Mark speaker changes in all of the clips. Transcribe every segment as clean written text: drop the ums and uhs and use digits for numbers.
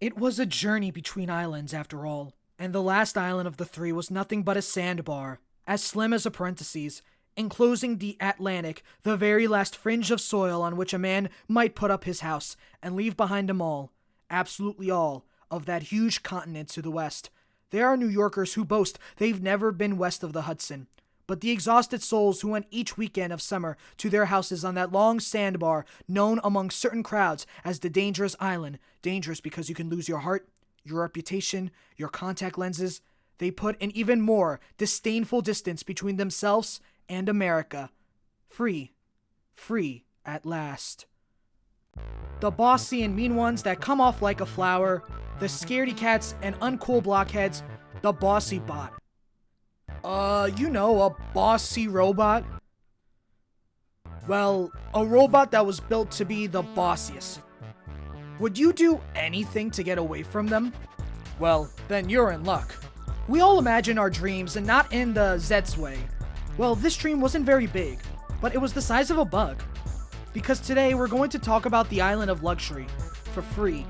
Speaker 1: It was a journey between islands, after all, and the last island of the three was nothing but a sandbar, as slim as a parenthesis, enclosing the Atlantic, the very last fringe of soil on which a man might put up his house, and leave behind him all, absolutely all, of that huge continent to the west. There are New Yorkers who boast they've never been west of the Hudson, but the exhausted souls who went each weekend of summer to their houses on that long sandbar known among certain crowds as the dangerous island, dangerous because you can lose your heart, your reputation, your contact lenses, they put an even more disdainful distance between themselves and America. Free. Free at last. The bossy and mean ones that come off like a flower, the scaredy cats and uncool blockheads, the bossy bot. A bossy robot? Well, a robot that was built to be the bossiest. Would you do anything to get away from them? Well, then you're in luck. We all imagine our dreams and not in the Zets way. Well, this dream wasn't very big, but it was the size of a bug. Because today we're going to talk about the island of luxury, for free.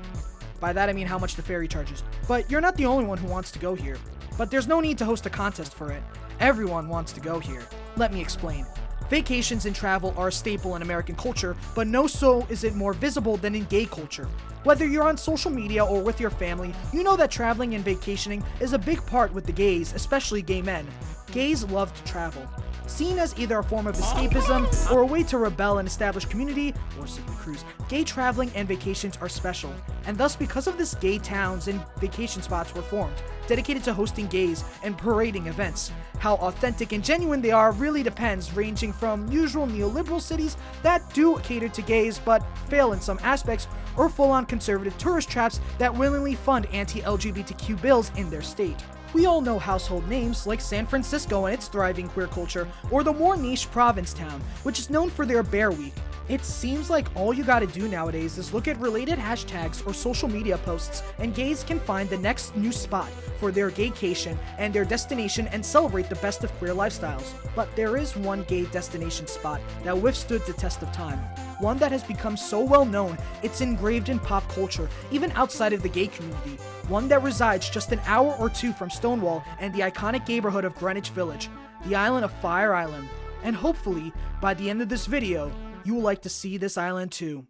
Speaker 1: By that I mean how much the ferry charges. But you're not the only one who wants to go here. But there's no need to host a contest for it. Everyone wants to go here. Let me explain. Vacations and travel are a staple in American culture, but no so is it more visible than in gay culture. Whether you're on social media or with your family, you know that traveling and vacationing is a big part with the gays, especially gay men. Gays love to travel. Seen as either a form of escapism or a way to rebel and establish community, or simply cruise, gay traveling and vacations are special. And thus, because of this, gay towns and vacation spots were formed, dedicated to hosting gays and parading events. How authentic and genuine they are really depends, ranging from usual neoliberal cities that do cater to gays but fail in some aspects, or full-on conservative tourist traps that willingly fund anti-LGBTQ bills in their state. We all know household names like San Francisco and its thriving queer culture, or the more niche Provincetown, which is known for their Bear Week. It seems like all you gotta do nowadays is look at related hashtags or social media posts, and gays can find the next new spot for their gaycation and their destination and celebrate the best of queer lifestyles. But there is one gay destination spot that withstood the test of time. One that has become so well known, it's engraved in pop culture, even outside of the gay community. One that resides just an hour or two from Stonewall and the iconic neighborhood of Greenwich Village, the island of Fire Island. And hopefully, by the end of this video, you will like to see this island too.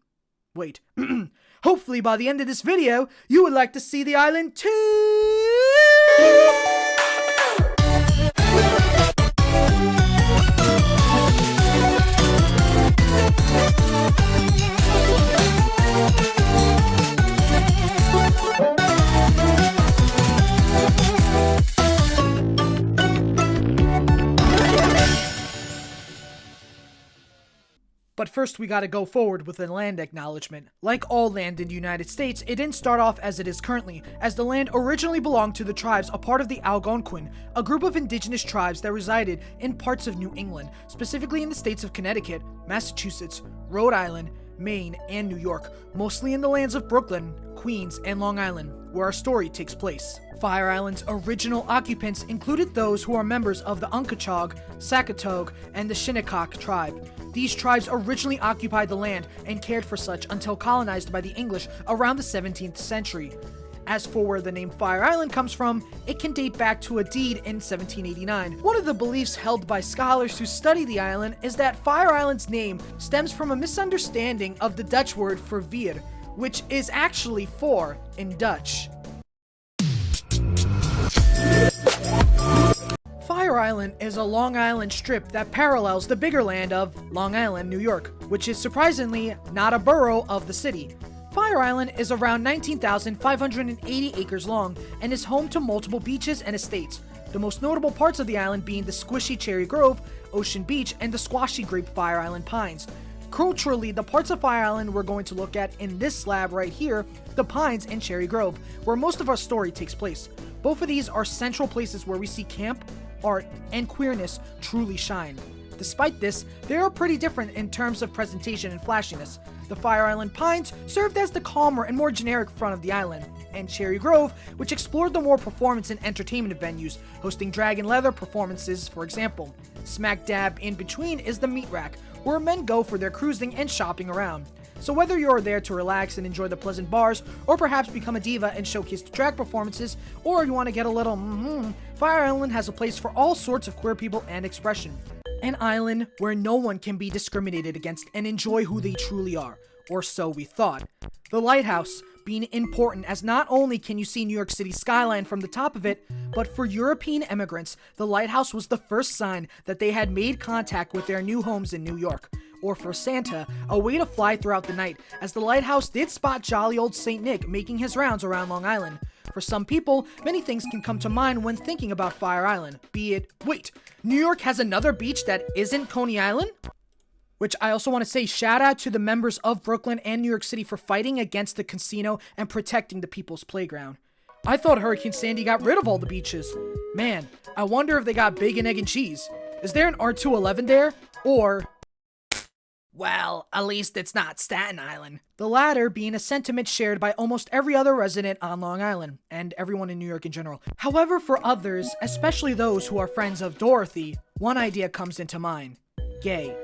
Speaker 1: Wait, hopefully by the end of this video, you would like to see the island too! But first we gotta go forward with a land acknowledgement. Like all land in the United States, it didn't start off as it is currently, as the land originally belonged to the tribes a part of the Algonquin, a group of indigenous tribes that resided in parts of New England, specifically in the states of Connecticut, Massachusetts, Rhode Island, Maine, and New York, mostly in the lands of Brooklyn, Queens, and Long Island, where our story takes place. Fire Island's original occupants included those who are members of the Unkachog, Sackatoga, and the Shinnecock tribe. These tribes originally occupied the land and cared for such until colonized by the English around the 17th century. As for where the name Fire Island comes from, it can date back to a deed in 1789. One of the beliefs held by scholars who study the island is that Fire Island's name stems from a misunderstanding of the Dutch word for vier, which is actually for in Dutch. Fire Island is a Long Island strip that parallels the bigger land of Long Island, New York, which is surprisingly not a borough of the city. Fire Island is around 19,580 acres long and is home to multiple beaches and estates, the most notable parts of the island being the squishy Cherry Grove, Ocean Beach, and the squashy grape Fire Island Pines. Culturally, the parts of Fire Island we're going to look at in this slab right here, the Pines and Cherry Grove, where most of our story takes place. Both of these are central places where we see camp, art, and queerness truly shine. Despite this, they are pretty different in terms of presentation and flashiness. The Fire Island Pines served as the calmer and more generic front of the island, and Cherry Grove, which explored the more performance and entertainment venues, hosting drag and leather performances, for example. Smack dab in between is the meat rack, where men go for their cruising and shopping around. So whether you're there to relax and enjoy the pleasant bars, or perhaps become a diva and showcase the drag performances, or you want to get a little Fire Island has a place for all sorts of queer people and expression. An island where no one can be discriminated against and enjoy who they truly are, or so we thought. The lighthouse being important, as not only can you see New York City skyline from the top of it, but for European immigrants, the lighthouse was the first sign that they had made contact with their new homes in New York. Or for Santa, a way to fly throughout the night, as the lighthouse did spot jolly old Saint Nick making his rounds around Long Island. For some people, many things can come to mind when thinking about Fire Island, be it, wait, New York has another beach that isn't Coney Island? Which I also want to say shout out to the members of Brooklyn and New York City for fighting against the casino and protecting the people's playground. I thought Hurricane Sandy got rid of all the beaches. Man, I wonder if they got bacon, egg, and cheese. Is there an R211 there? Or... well, at least it's not Staten Island. The latter being a sentiment shared by almost every other resident on Long Island, and everyone in New York in general. However, for others, especially those who are friends of Dorothy, one idea comes into mind. Gay.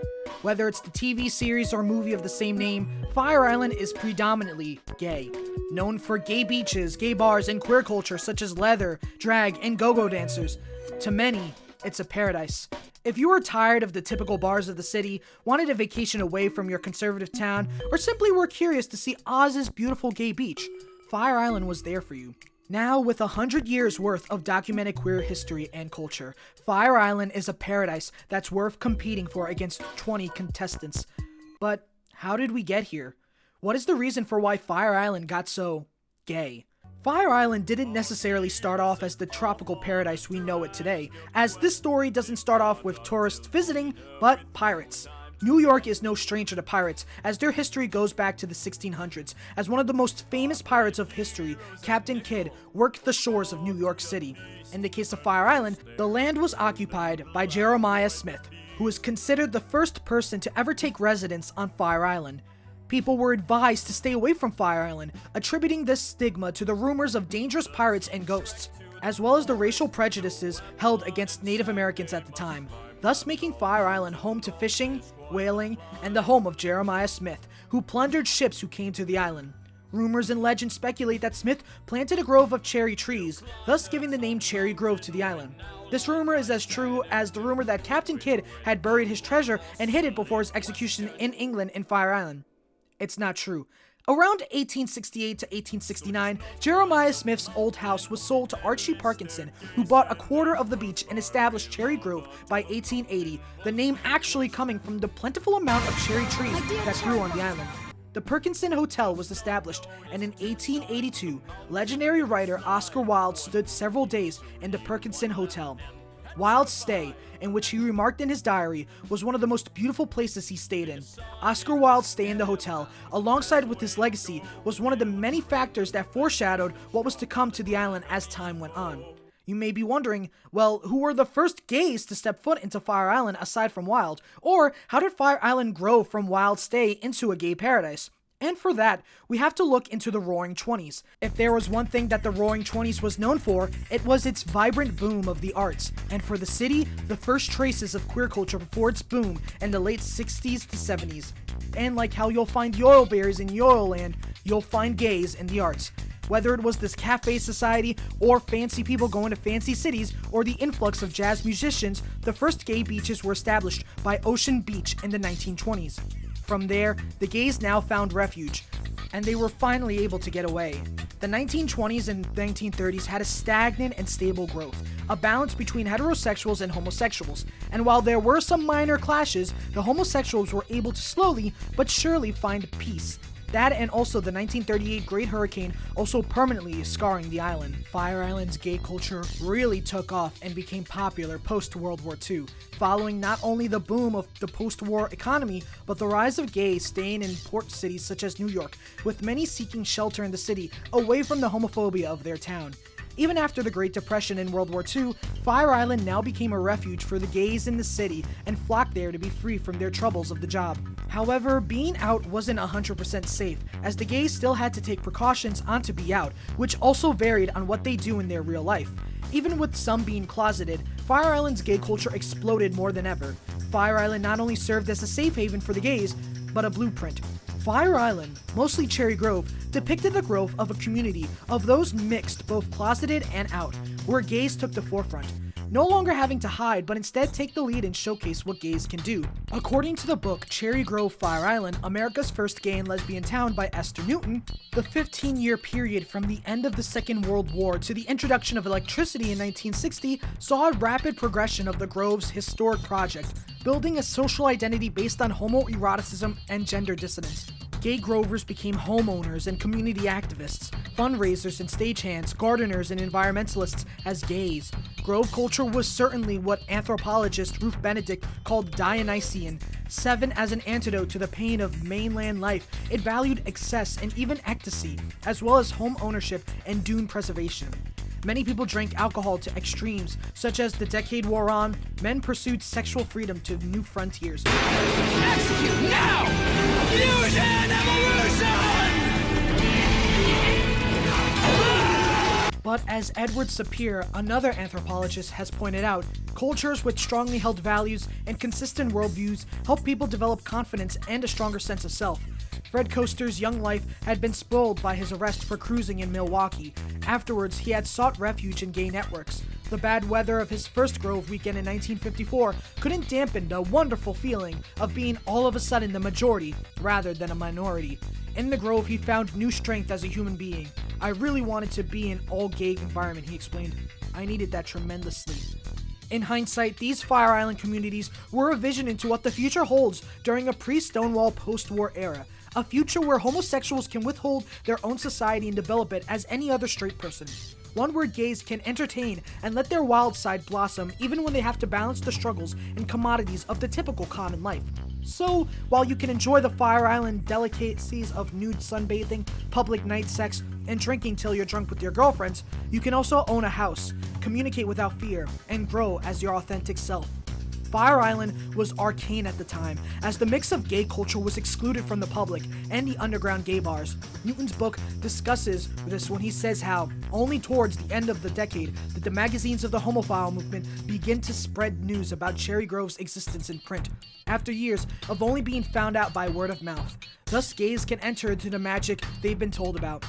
Speaker 1: Whether it's the TV series or movie of the same name, Fire Island is predominantly gay. Known for gay beaches, gay bars, and queer culture such as leather, drag, and go-go dancers. To many, it's a paradise. If you were tired of the typical bars of the city, wanted a vacation away from your conservative town, or simply were curious to see Oz's beautiful gay beach, Fire Island was there for you. Now, with 100 years worth of documented queer history and culture, Fire Island is a paradise that's worth competing for against 20 contestants. But how did we get here? What is the reason for why Fire Island got so gay? Fire Island didn't necessarily start off as the tropical paradise we know it today, as this story doesn't start off with tourists visiting, but pirates. New York is no stranger to pirates, as their history goes back to the 1600s, as one of the most famous pirates of history, Captain Kidd, worked the shores of New York City. In the case of Fire Island, the land was occupied by Jeremiah Smith, who is considered the first person to ever take residence on Fire Island. People were advised to stay away from Fire Island, attributing this stigma to the rumors of dangerous pirates and ghosts, as well as the racial prejudices held against Native Americans at the time, thus making Fire Island home to fishing, whaling, and the home of Jeremiah Smith, who plundered ships who came to the island. Rumors and legends speculate that Smith planted a grove of cherry trees, thus giving the name Cherry Grove to the island. This rumor is as true as the rumor that Captain Kidd had buried his treasure and hid it before his execution in England in Fire Island. It's not true. Around 1868 to 1869, Jeremiah Smith's old house was sold to Archie Parkinson, who bought a quarter of the beach and established Cherry Grove by 1880, the name actually coming from the plentiful amount of cherry trees that grew on the island. The Parkinson Hotel was established, and in 1882, legendary writer Oscar Wilde stood several days in the Parkinson Hotel. Wilde's stay, in which he remarked in his diary, was one of the most beautiful places he stayed in. Oscar Wilde's stay in the hotel, alongside with his legacy, was one of the many factors that foreshadowed what was to come to the island as time went on. You may be wondering, well, who were the first gays to step foot into Fire Island aside from Wilde? Or how did Fire Island grow from Wilde's stay into a gay paradise? And for that, we have to look into the Roaring Twenties. If there was one thing that the Roaring Twenties was known for, it was its vibrant boom of the arts. And for the city, the first traces of queer culture before its boom in the late 60s to 70s. And like how you'll find yoil berries in Yoil Land, you'll find gays in the arts. Whether it was this cafe society, or fancy people going to fancy cities, or the influx of jazz musicians, the first gay beaches were established by Ocean Beach in the 1920s. From there, the gays now found refuge, and they were finally able to get away. The 1920s and 1930s had a stagnant and stable growth, a balance between heterosexuals and homosexuals, and while there were some minor clashes, the homosexuals were able to slowly but surely find peace. That and also the 1938 Great Hurricane also permanently scarring the island. Fire Island's gay culture really took off and became popular post-World War II, following not only the boom of the post-war economy, but the rise of gays staying in port cities such as New York, with many seeking shelter in the city away from the homophobia of their town. Even after the Great Depression in World War II, Fire Island now became a refuge for the gays in the city and flocked there to be free from their troubles of the job. However, being out wasn't 100% safe, as the gays still had to take precautions on to be out, which also varied on what they do in their real life. Even with some being closeted, Fire Island's gay culture exploded more than ever. Fire Island not only served as a safe haven for the gays, but a blueprint Fire Island, mostly Cherry Grove, depicted the growth of a community of those mixed, both closeted and out, where gays took the forefront, no longer having to hide, but instead take the lead and showcase what gays can do. According to the book Cherry Grove, Fire Island, America's First Gay and Lesbian Town by Esther Newton, the 15-year period from the end of the Second World War to the introduction of electricity in 1960 saw a rapid progression of the Grove's historic project, building a social identity based on homoeroticism and gender dissonance. Gay Grovers became homeowners and community activists, fundraisers and stagehands, gardeners and environmentalists as gays. Grove culture was certainly what anthropologist Ruth Benedict called Dionysian. 7 as an antidote to the pain of mainland life, it valued excess and even ecstasy, as well as home ownership and dune preservation. Many people drank alcohol to extremes, such as the decade wore on, men pursued sexual freedom to new frontiers.
Speaker 2: Execute now! Fusion evolution!
Speaker 1: But as Edward Sapir, another anthropologist, has pointed out, cultures with strongly held values and consistent worldviews help people develop confidence and a stronger sense of self. Fred Coaster's young life had been spoiled by his arrest for cruising in Milwaukee. Afterwards, he had sought refuge in gay networks. The bad weather of his first Grove weekend in 1954 couldn't dampen the wonderful feeling of being all of a sudden the majority rather than a minority. In the Grove, he found new strength as a human being. I really wanted to be in an all-gay environment, he explained. I needed that tremendously. In hindsight, these Fire Island communities were a vision into what the future holds during a pre-Stonewall post-war era. A future where homosexuals can withhold their own society and develop it as any other straight person. One where gays can entertain and let their wild side blossom even when they have to balance the struggles and commodities of the typical common life. So, while you can enjoy the Fire Island delicacies of nude sunbathing, public night sex, and drinking till you're drunk with your girlfriends, you can also own a house, communicate without fear, and grow as your authentic self. Fire Island was arcane at the time, as the mix of gay culture was excluded from the public and the underground gay bars. Newton's book discusses this when he says how, only towards the end of the decade, did the magazines of the homophile movement begin to spread news about Cherry Grove's existence in print, after years of only being found out by word of mouth. Thus, gays can enter into the magic they've been told about.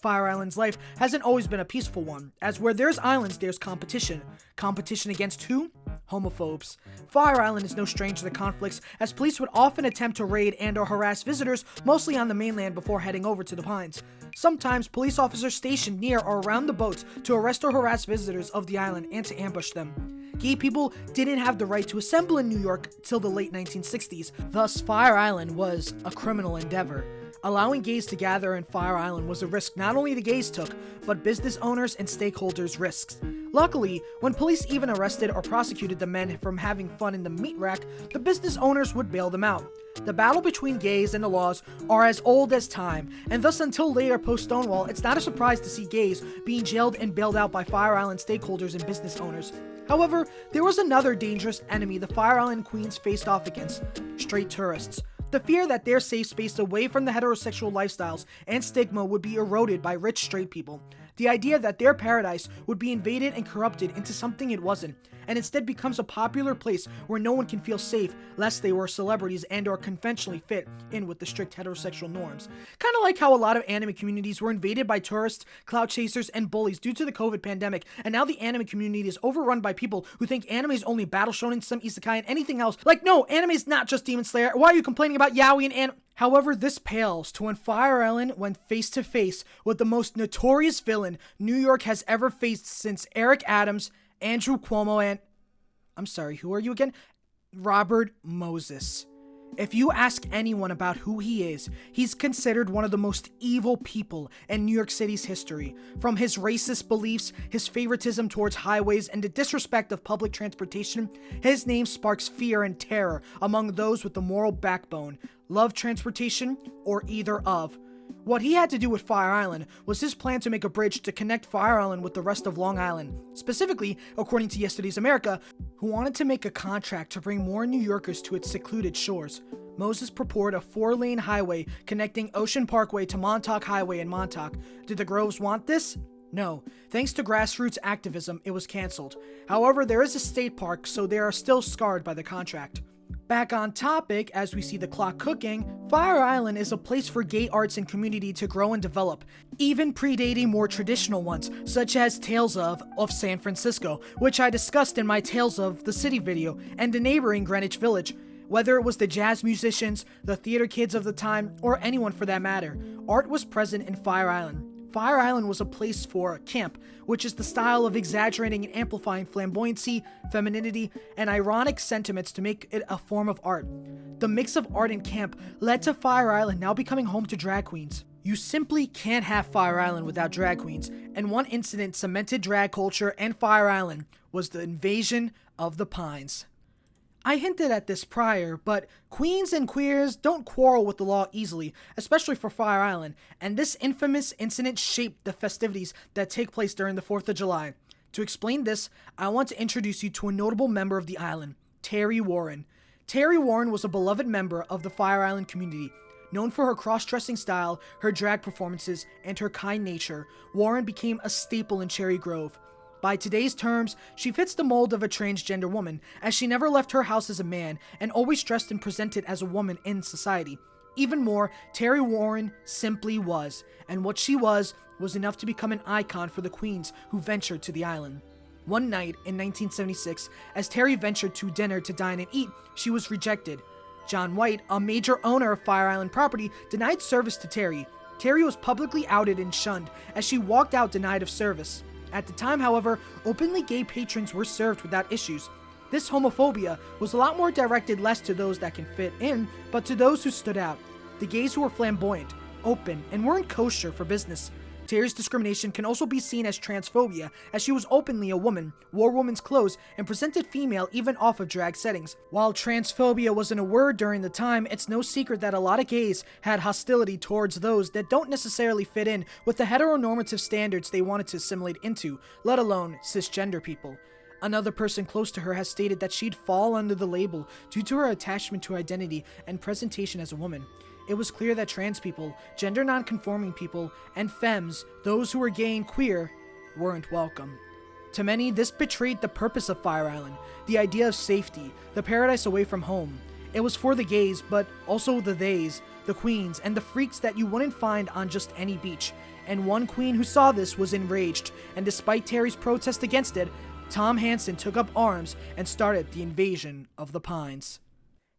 Speaker 1: Fire Island's life hasn't always been a peaceful one, as where there's islands, there's competition. Competition against who? Homophobes. Fire Island is no stranger to conflicts, as police would often attempt to raid and or harass visitors, mostly on the mainland before heading over to the Pines. Sometimes, police officers stationed near or around the boats to arrest or harass visitors of the island and to ambush them. Gay people didn't have the right to assemble in New York till the late 1960s, thus Fire Island was a criminal endeavor. Allowing gays to gather in Fire Island was a risk not only the gays took, but business owners and stakeholders risked. Luckily, when police even arrested or prosecuted the men from having fun in the meat rack, the business owners would bail them out. The battle between gays and the laws are as old as time, and thus until later post-Stonewall, it's not a surprise to see gays being jailed and bailed out by Fire Island stakeholders and business owners. However, there was another dangerous enemy the Fire Island queens faced off against: straight tourists. The fear that their safe space away from the heterosexual lifestyles and stigma would be eroded by rich straight people. The idea that their paradise would be invaded and corrupted into something it wasn't, and instead becomes a popular place where no one can feel safe lest they were celebrities and or conventionally fit in with the strict heterosexual norms. Kind of like how a lot of anime communities were invaded by tourists, clout chasers, and bullies due to the COVID pandemic, and now the anime community is overrun by people who think anime is only battle shonen, some isekai, and anything else. Like, no, anime is not just Demon Slayer. Why are you complaining about yaoi and anime? However, this pales to when Fire Island went face to face with the most notorious villain New York has ever faced since Eric Adams, Andrew Cuomo, and... I'm sorry, who are you again? Robert Moses. If you ask anyone about who he is, he's considered one of the most evil people in New York City's history. From his racist beliefs, his favoritism towards highways, and the disrespect of public transportation, his name sparks fear and terror among those with the moral backbone, love transportation, or either of. What he had to do with Fire Island was his plan to make a bridge to connect Fire Island with the rest of Long Island. Specifically, according to Yesterday's America, who wanted to make a contract to bring more New Yorkers to its secluded shores. Moses proposed a 4-lane highway connecting Ocean Parkway to Montauk Highway in Montauk. Did the Groves want this? No. Thanks to grassroots activism, it was canceled. However, there is a state park, so they are still scarred by the contract. Back on topic, as we see the clock cooking, Fire Island is a place for gay arts and community to grow and develop, even predating more traditional ones, such as Tales of San Francisco, which I discussed in my Tales of the City video, and the neighboring Greenwich Village. Whether it was the jazz musicians, the theater kids of the time, or anyone for that matter, art was present in Fire Island. Fire Island was a place for camp, which is the style of exaggerating and amplifying flamboyancy, femininity, and ironic sentiments to make it a form of art. The mix of art and camp led to Fire Island now becoming home to drag queens. You simply can't have Fire Island without drag queens, and one incident cemented drag culture and Fire Island was the invasion of the Pines. I hinted at this prior, but queens and queers don't quarrel with the law easily, especially for Fire Island, and this infamous incident shaped the festivities that take place during the 4th of July. To explain this, I want to introduce you to a notable member of the island, Terry Warren. Terry Warren was a beloved member of the Fire Island community. Known for her cross-dressing style, her drag performances, and her kind nature, Warren became a staple in Cherry Grove. By today's terms, she fits the mold of a transgender woman, as she never left her house as a man and always dressed and presented as a woman in society. Even more, Terry Warren simply was, and what she was enough to become an icon for the queens who ventured to the island. One night in 1976, as Terry ventured to dinner to dine and eat, she was rejected. John White, a major owner of Fire Island property, denied service to Terry. Terry was publicly outed and shunned as she walked out denied of service. At the time, however, openly gay patrons were served without issues. This homophobia was a lot more directed less to those that can fit in, but to those who stood out. The gays who were flamboyant, open, and weren't kosher for business. Terry's discrimination can also be seen as transphobia, as she was openly a woman, wore women's clothes, and presented female even off of drag settings. While transphobia wasn't a word during the time, it's no secret that a lot of gays had hostility towards those that don't necessarily fit in with the heteronormative standards they wanted to assimilate into, let alone cisgender people. Another person close to her has stated that she'd fall under the label due to her attachment to identity and presentation as a woman. It was clear that trans people, gender non-conforming people, and femmes, those who were gay and queer, weren't welcome. To many, this betrayed the purpose of Fire Island, the idea of safety, the paradise away from home. It was for the gays, but also the theys, the queens, and the freaks that you wouldn't find on just any beach. And one queen who saw this was enraged, and despite Terry's protest against it, Tom Hansen took up arms and started the invasion of the Pines.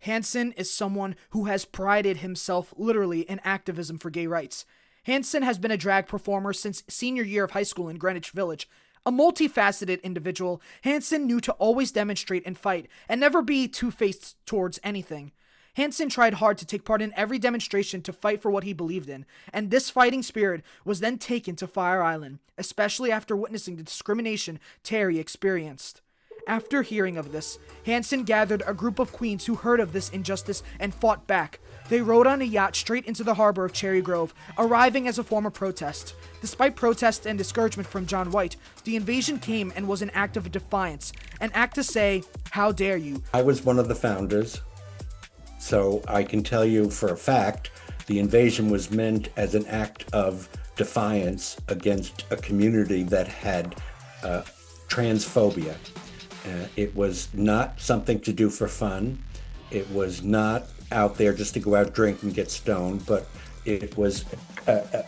Speaker 1: Hansen is someone who has prided himself literally in activism for gay rights. Hansen has been a drag performer since senior year of high school in Greenwich Village. A multifaceted individual, Hansen knew to always demonstrate and fight, and never be two-faced towards anything. Hansen tried hard to take part in every demonstration to fight for what he believed in, and this fighting spirit was then taken to Fire Island, especially after witnessing the discrimination Terry experienced. After hearing of this, Hansen gathered a group of queens who heard of this injustice and fought back. They rode on a yacht straight into the harbor of Cherry Grove, arriving as a form of protest. Despite protests and discouragement from John White, the invasion came and was an act of defiance, an act to say, "How dare you?"
Speaker 3: I was one of the founders, so I can tell you for a fact the invasion was meant as an act of defiance against a community that had transphobia. It was not something to do for fun. It was not out there just to go out, drink, and get stoned, but it was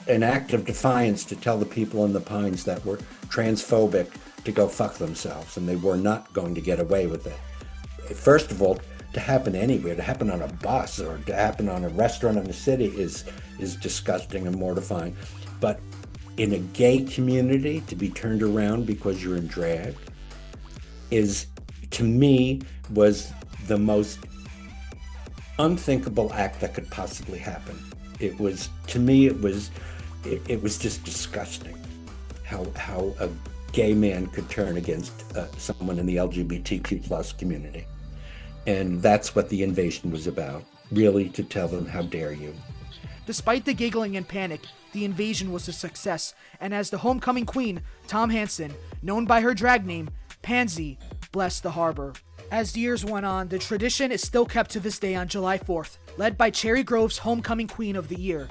Speaker 3: an act of defiance to tell the people in the Pines that were transphobic to go fuck themselves, and they were not going to get away with it. First of all, to happen anywhere, to happen on a bus or to happen on a restaurant in the city is disgusting and mortifying. But in a gay community, to be turned around because you're in drag is, to me, was the most unthinkable act that could possibly happen. It was, to me, it was just disgusting how a gay man could turn against someone in the LGBTQ+ community. And that's what the invasion was about, really, to tell them, how dare you.
Speaker 1: Despite the giggling and panic, the invasion was a success, and as the homecoming queen, Tom Hansen, known by her drag name, Pansy, blessed the harbor. As the years went on, the tradition is still kept to this day on July 4th, led by Cherry Grove's homecoming queen of the year.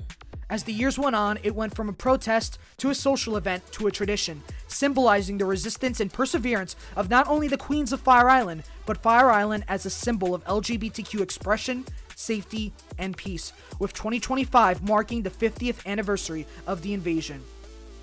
Speaker 1: As the years went on, it went from a protest to a social event to a tradition. symbolizing the resistance and perseverance of not only the Queens of Fire Island, but Fire Island as a symbol of LGBTQ expression, safety, and peace, with 2025 marking the 50th anniversary of the invasion.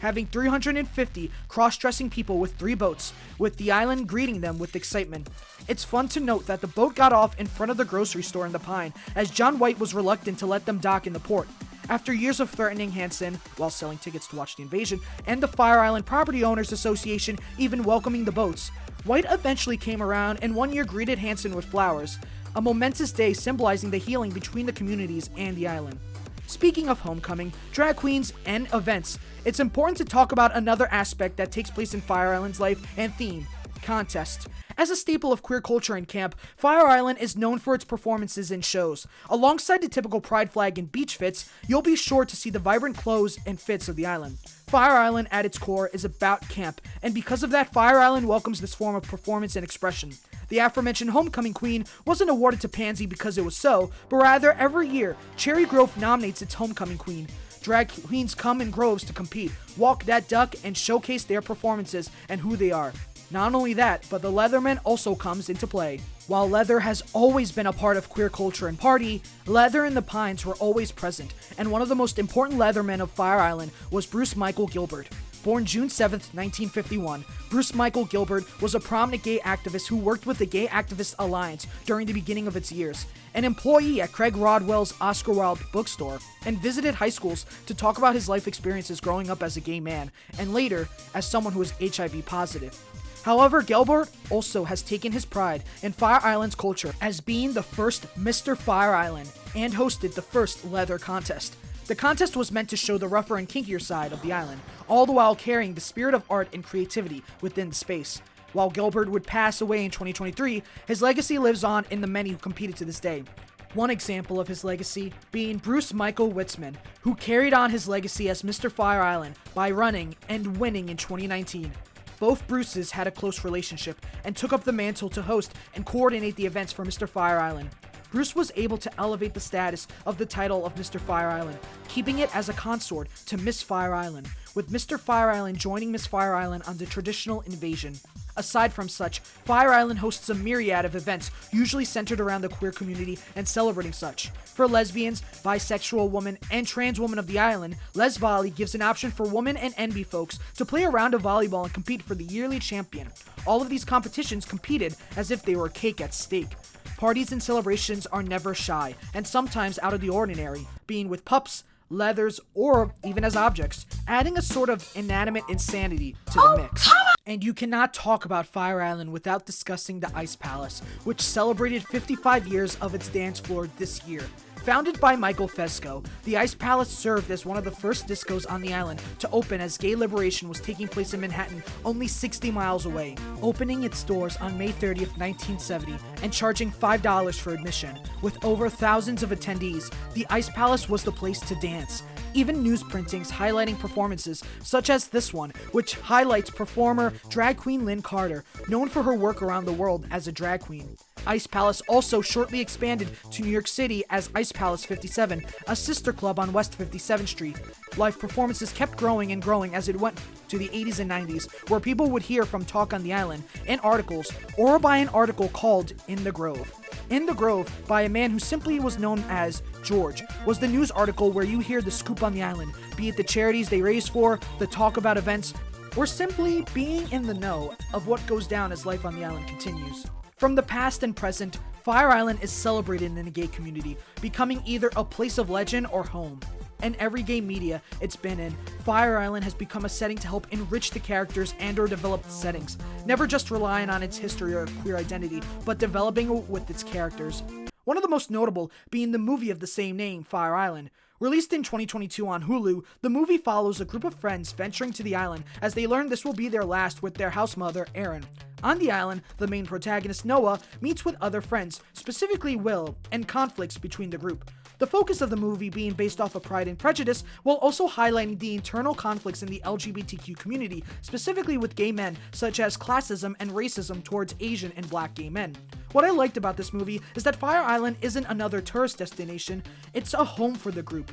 Speaker 1: Having 350 cross-dressing people with 3 boats, with the island greeting them with excitement. It's fun to note that the boat got off in front of the grocery store in the Pine, as John White was reluctant to let them dock in the port. After years of threatening Hansen while selling tickets to watch the invasion, and the Fire Island Property Owners Association even welcoming the boats, White eventually came around and one year greeted Hansen with flowers, a momentous day symbolizing the healing between the communities and the island. Speaking of homecoming, drag queens, and events, it's important to talk about another aspect that takes place in Fire Island's life and theme: contest. As a staple of queer culture in camp, Fire Island is known for its performances and shows. Alongside the typical pride flag and beach fits, you'll be sure to see the vibrant clothes and fits of the island. Fire Island at its core is about camp, and because of that, Fire Island welcomes this form of performance and expression. The aforementioned homecoming queen wasn't awarded to Pansy because it was so, but rather every year, Cherry Grove nominates its homecoming queen. Drag queens come in groves to compete, walk that duck, and showcase their performances and who they are. Not only that, but the Leatherman also comes into play. While leather has always been a part of queer culture and party, leather and the Pines were always present, and one of the most important Leathermen of Fire Island was Bruce Michael Gilbert. Born June 7, 1951, Bruce Michael Gilbert was a prominent gay activist who worked with the Gay Activist Alliance during the beginning of its years, an employee at Craig Rodwell's Oscar Wilde bookstore, and visited high schools to talk about his life experiences growing up as a gay man, and later as someone who was HIV positive. However, Gilbert also has taken his pride in Fire Island's culture as being the first Mr. Fire Island and hosted the first leather contest. The contest was meant to show the rougher and kinkier side of the island, all the while carrying the spirit of art and creativity within the space. While Gilbert would pass away in 2023, his legacy lives on in the many who competed to this day. One example of his legacy being Bruce Michael Witzman, who carried on his legacy as Mr. Fire Island by running and winning in 2019. Both Bruces had a close relationship and took up the mantle to host and coordinate the events for Mr. Fire Island. Bruce was able to elevate the status of the title of Mr. Fire Island, keeping it as a consort to Miss Fire Island, with Mr. Fire Island joining Miss Fire Island on the traditional invasion. Aside from such, Fire Island hosts a myriad of events, usually centered around the queer community and celebrating such. For lesbians, bisexual women, and trans women of the island, Les Volley gives an option for women and NB folks to play a round of volleyball and compete for the yearly champion. All of these competitions competed as if they were cake at stake. Parties and celebrations are never shy, and sometimes out of the ordinary, being with pups, leathers, or even as objects, adding a sort of inanimate insanity to the mix. And you cannot talk about Fire Island without discussing the Ice Palace, which celebrated 55 years of its dance floor this year. Founded by Michael Fesco, the Ice Palace served as one of the first discos on the island to open as gay liberation was taking place in Manhattan, only 60 miles away, opening its doors on May 30th, 1970, and charging $5 for admission. With over thousands of attendees, the Ice Palace was the place to dance. Even news printings highlighting performances, such as this one, which highlights performer drag queen Lynn Carter, known for her work around the world as a drag queen. Ice Palace also shortly expanded to New York City as Ice Palace 57, a sister club on West 57th Street. Live performances kept growing and growing as it went to the 80s and 90s, where people would hear from Talk on the Island in articles, or by an article called In the Grove. In the Grove, by a man who simply was known as George, was the news article where you hear the scoop on the island, be it the charities they raise for, the talk about events, or simply being in the know of what goes down as life on the island continues. From the past and present, Fire Island is celebrated in the gay community, becoming either a place of legend or home. In every gay media it's been in, Fire Island has become a setting to help enrich the characters and or develop the settings, never just relying on its history or queer identity, but developing with its characters. One of the most notable being the movie of the same name, Fire Island. Released in 2022 on Hulu, the movie follows a group of friends venturing to the island as they learn this will be their last with their house mother, Erin. On the island, the main protagonist, Noah, meets with other friends, specifically Will, and conflicts between the group. The focus of the movie being based off of Pride and Prejudice, while also highlighting the internal conflicts in the LGBTQ community, specifically with gay men, such as classism and racism towards Asian and black gay men. What I liked about this movie is that Fire Island isn't another tourist destination, it's a home for the group.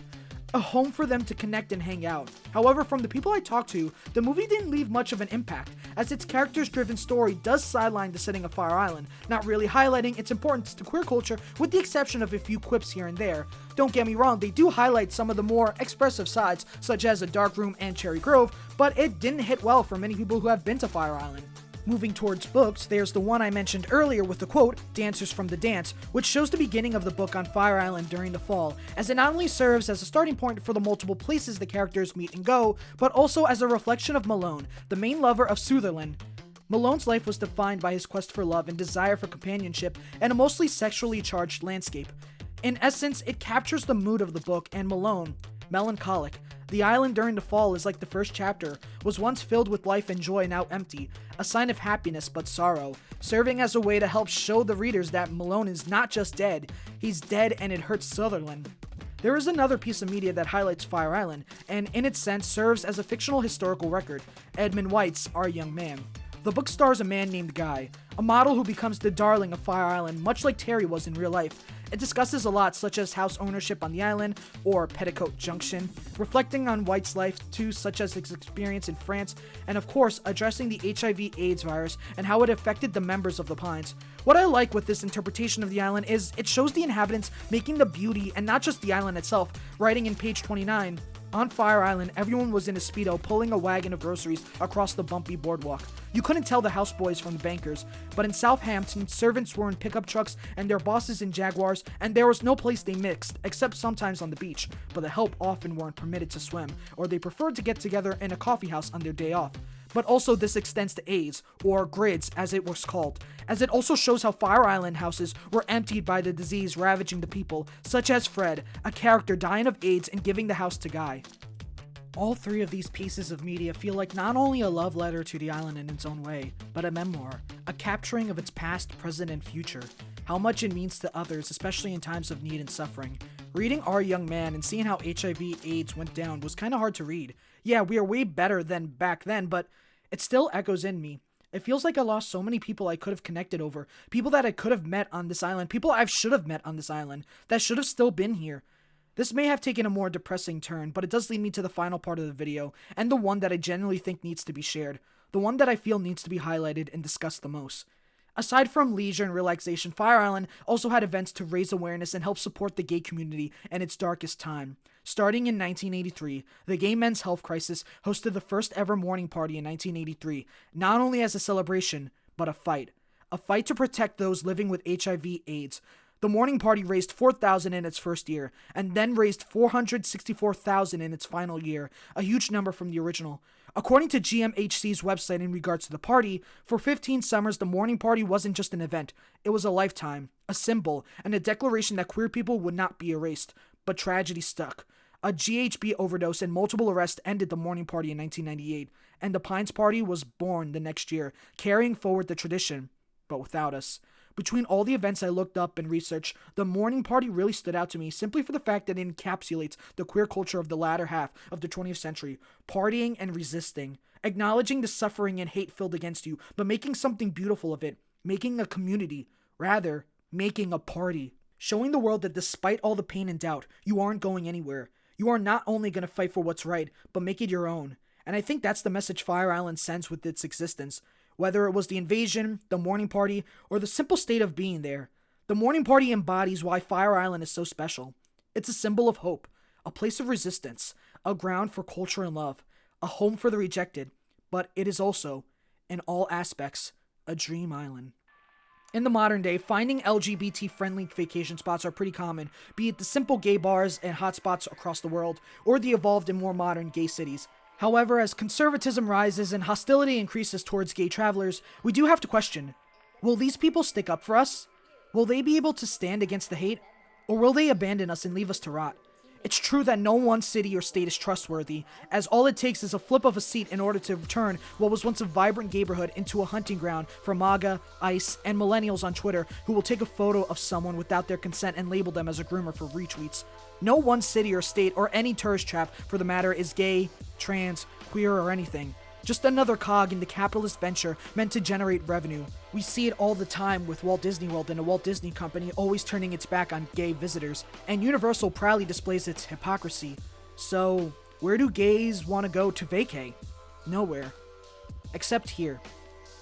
Speaker 1: a home for them to connect and hang out. However, from the people I talked to, the movie didn't leave much of an impact, as its characters-driven story does sideline the setting of Fire Island, not really highlighting its importance to queer culture with the exception of a few quips here and there. Don't get me wrong, they do highlight some of the more expressive sides, such as a dark room and Cherry Grove, but it didn't hit well for many people who have been to Fire Island. Moving towards books, there's the one I mentioned earlier with the quote, "Dancers from the Dance," which shows the beginning of the book on Fire Island during the fall, as it not only serves as a starting point for the multiple places the characters meet and go, but also as a reflection of Malone, the main lover of Sutherland. Malone's life was defined by his quest for love and desire for companionship and a mostly sexually charged landscape. In essence, it captures the mood of the book and Malone, melancholic. The island during the fall is like the first chapter, was once filled with life and joy, now empty, a sign of happiness but sorrow, serving as a way to help show the readers that Malone is not just dead, he's dead and it hurts Sutherland. There is another piece of media that highlights Fire Island, and in its sense serves as a fictional historical record, Edmund White's Our Young Man. The book stars a man named Guy, a model who becomes the darling of Fire Island, much like Terry was in real life. It discusses a lot such as house ownership on the island, or Petticoat Junction, reflecting on White's life too, such as his experience in France, and of course, addressing the HIV/AIDS virus and how it affected the members of the Pines. What I like with this interpretation of the island is it shows the inhabitants making the beauty and not just the island itself, writing in page 29, "On Fire Island, everyone was in a Speedo pulling a wagon of groceries across the bumpy boardwalk. You couldn't tell the houseboys from the bankers, but in Southampton, servants were in pickup trucks and their bosses in Jaguars, and there was no place they mixed, except sometimes on the beach, but the help often weren't permitted to swim, or they preferred to get together in a coffee house on their day off." But also this extends to AIDS, or grids as it was called, as it also shows how Fire Island houses were emptied by the disease ravaging the people, such as Fred, a character dying of AIDS and giving the house to Guy. All three of these pieces of media feel like not only a love letter to the island in its own way, but a memoir, a capturing of its past, present, and future, how much it means to others, especially in times of need and suffering. Reading Our Young Man and seeing how HIV/AIDS went down was kinda hard to read. Yeah, we are way better than back then, but it still echoes in me. It feels like I lost so many people I could have connected over, people that I could have met on this island, people I should have met on this island, that should have still been here. This may have taken a more depressing turn, but it does lead me to the final part of the video, and the one that I genuinely think needs to be shared, the one that I feel needs to be highlighted and discussed the most. Aside from leisure and relaxation, Fire Island also had events to raise awareness and help support the gay community in its darkest time. Starting in 1983, the Gay Men's Health Crisis hosted the first ever morning party in 1983, not only as a celebration, but a fight to protect those living with HIV/AIDS. The morning party raised $4,000 in its first year, and then raised $464,000 in its final year, a huge number from the original. According to GMHC's website in regards to the party, for 15 summers the morning party wasn't just an event, it was a lifetime, a symbol, and a declaration that queer people would not be erased. But tragedy stuck. A GHB overdose and multiple arrests ended the morning party in 1998, and the Pines Party was born the next year, carrying forward the tradition, but without us. Between all the events I looked up and researched, the morning party really stood out to me simply for the fact that it encapsulates the queer culture of the latter half of the 20th century, partying and resisting, acknowledging the suffering and hate filled against you, but making something beautiful of it, making a community, rather, making a party, showing the world that despite all the pain and doubt, you aren't going anywhere. You are not only going to fight for what's right, but make it your own. And I think that's the message Fire Island sends with its existence. Whether it was the invasion, the morning party, or the simple state of being there, the morning party embodies why Fire Island is so special. It's a symbol of hope, a place of resistance, a ground for culture and love, a home for the rejected, but it is also, in all aspects, a dream island. In the modern day, finding LGBT-friendly vacation spots are pretty common, be it the simple gay bars and hotspots across the world, or the evolved and more modern gay cities. However, as conservatism rises and hostility increases towards gay travelers, we do have to question, will these people stick up for us? Will they be able to stand against the hate? Or will they abandon us and leave us to rot? It's true that no one city or state is trustworthy, as all it takes is a flip of a seat in order to turn what was once a vibrant neighborhood into a hunting ground for MAGA, ICE, and millennials on Twitter who will take a photo of someone without their consent and label them as a groomer for retweets. No one city or state, or any tourist trap for the matter, is gay, trans, queer, or anything. Just another cog in the capitalist venture meant to generate revenue. We see it all the time with Walt Disney World and the Walt Disney Company always turning its back on gay visitors, and Universal proudly displays its hypocrisy. So, where do gays want to go to vacay? Nowhere. Except here.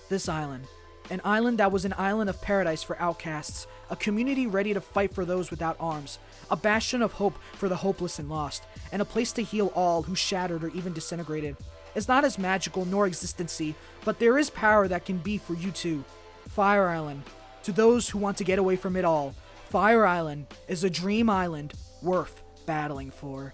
Speaker 1: This island. An island that was an island of paradise for outcasts, a community ready to fight for those without arms, a bastion of hope for the hopeless and lost, and a place to heal all who shattered or even disintegrated. It's not as magical nor existency, but there is power that can be for you too. Fire Island. To those who want to get away from it all, Fire Island is a dream island worth battling for.